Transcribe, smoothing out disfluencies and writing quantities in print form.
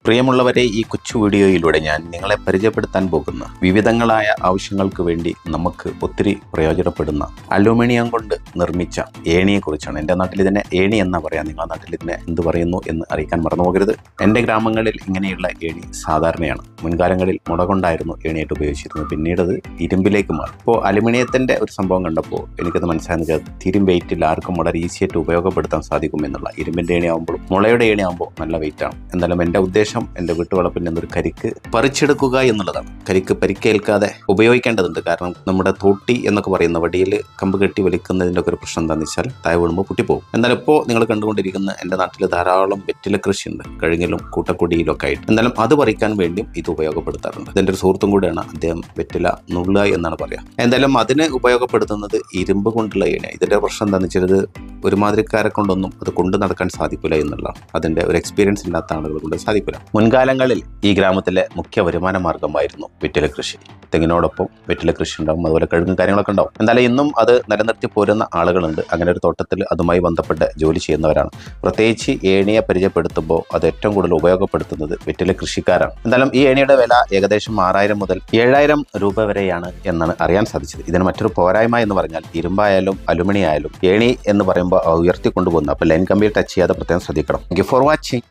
പ്രിയമുള്ളവരെ, ഈ കൊച്ചു വീഡിയോയിലൂടെ ഞാൻ നിങ്ങളെ പരിചയപ്പെടുത്താൻ പോകുന്ന വിവിധങ്ങളായ ആവശ്യങ്ങൾക്ക് വേണ്ടി നമുക്ക് ഒത്തിരി പ്രയോജനപ്പെടുന്ന അലുമിനിയം കൊണ്ട് നിർമ്മിച്ച ഏണിയെക്കുറിച്ചാണ്. എൻ്റെ നാട്ടിൽ ഇതിനെ ഏണി എന്നാ പറയാം, നിങ്ങളുടെ നാട്ടിൽ ഇതിനെ എന്ത് പറയുന്നു എന്ന് അറിയിക്കാൻ മറന്നു പോകരുത്. എൻ്റെ ഗ്രാമങ്ങളിൽ ഇങ്ങനെയുള്ള ഏണി സാധാരണയാണ്. മുൻകാലങ്ങളിൽ മുട കൊണ്ടായിരുന്നു ഏണിയായിട്ട് ഉപയോഗിച്ചിരുന്നത്, പിന്നീട് അത് ഇരുമ്പിലേക്ക് മാറി. ഇപ്പോൾ അലുമിനിയത്തിൻ്റെ ഒരു സംഭവം കണ്ടപ്പോൾ എനിക്കത് മനസ്സിലായെന്ന് വെച്ചാൽ തിരും വെയിറ്റിൽ ആർക്കും വളരെ ഈസിയായിട്ട് ഉപയോഗപ്പെടുത്താൻ സാധിക്കും എന്നുള്ള. ഇരുമ്പിൻ്റെ ഏണിയാകുമ്പോൾ മുളയുടെ ഏണിയാകുമ്പോൾ നല്ല വെയിറ്റാണ്. എന്തായാലും എൻ്റെ ഉദ്ദേശം എൻ്റെ വീട്ടുവളപ്പിൽ നിന്നൊരു കരിക്ക് പറിച്ചെടുക്കുക എന്നുള്ളതാണ്. കരിക്ക് പരിക്കേൽക്കാതെ ഉപയോഗിക്കേണ്ടതുണ്ട്. കാരണം നമ്മുടെ തോട്ടി എന്നൊക്കെ പറയുന്ന വടിയിൽ കമ്പ് കെട്ടി വലിക്കുന്നതിൻ്റെ ഒക്കെ ഒരു പ്രശ്നം എന്താണെന്ന് വെച്ചാൽ താഴെ വീഴുമ്പോൾ പൊട്ടിപ്പോകും. എന്നാലും ഇപ്പോൾ നിങ്ങൾ കണ്ടുകൊണ്ടിരിക്കുന്ന എൻ്റെ നാട്ടിൽ ധാരാളം വെറ്റില കൃഷിയുണ്ട്, കഴിഞ്ഞിലും കൂട്ടക്കൊടിയിലും ഒക്കെ ആയിട്ട്. എന്നാലും അത് പറിക്കാൻ വേണ്ടിയും ഇത് ഉപയോഗപ്പെടുത്താറുണ്ട്. ഇതെൻ്റെ ഒരു സുഹൃത്തും കൂടെയാണ്, അദ്ദേഹം വെറ്റില നുള്ളുക എന്നാണ് പറയുക. എന്തായാലും അതിന് ഉപയോഗപ്പെടുത്തുന്നത് ഇരുമ്പ് കൊണ്ടുള്ള ഏണിയാണ്. ഇതിൻ്റെ പ്രശ്നം എന്താണെന്ന് വെച്ചാൽ ഇത് ഒരുമാതിരിക്കാരെ കൊണ്ടൊന്നും അത് കൊണ്ടു നടക്കാൻ സാധിക്കില്ല എന്നുള്ളതാണ്. അതിൻ്റെ ഒരു എക്സ്പീരിയൻസ് ഇല്ലാത്ത ആളുകൾ കൊണ്ട് സാധിക്കില്ല. മുൻകാലങ്ങളിൽ ഈ ഗ്രാമത്തിലെ മുഖ്യ വരുമാന മാർഗമായിരുന്നു വെറ്റില കൃഷി. തെങ്ങിനോടൊപ്പം വെറ്റില കൃഷി ഉണ്ടാവും, അതുപോലെ കഴുകും കാര്യങ്ങളൊക്കെ ഉണ്ടാവും. എന്തായാലും ഇന്നും അത് നിലനിർത്തി പോരുന്ന ആളുകളുണ്ട്. അങ്ങനെ ഒരു തോട്ടത്തിൽ അതുമായി ബന്ധപ്പെട്ട് ജോലി ചെയ്യുന്നവരാണ്. പ്രത്യേകിച്ച് ഏണിയെ പരിചയപ്പെടുത്തുമ്പോൾ അത് ഏറ്റവും കൂടുതൽ ഉപയോഗപ്പെടുത്തുന്നത് വെറ്റില കൃഷിക്കാരാണ്. എന്തായാലും ഈ ഏണിയുടെ വില ഏകദേശം 6000 മുതൽ 7000 രൂപ വരെയാണ് എന്നാണ് അറിയാൻ സാധിച്ചത്. ഇതിന് മറ്റൊരു പോരായ്മ എന്ന് പറഞ്ഞാൽ ഇരുമ്പായാലും അലുമിനിയം ആയാലും ഏണി എന്ന് പറയുമ്പോൾ ഉയർത്തി കൊണ്ടുപോകുന്നു. അപ്പോൾ ലൈൻ കമ്പിയിൽ ടച്ച് ചെയ്യാതെ പ്രത്യേകം ശ്രദ്ധിക്കണം. Thank you for watching.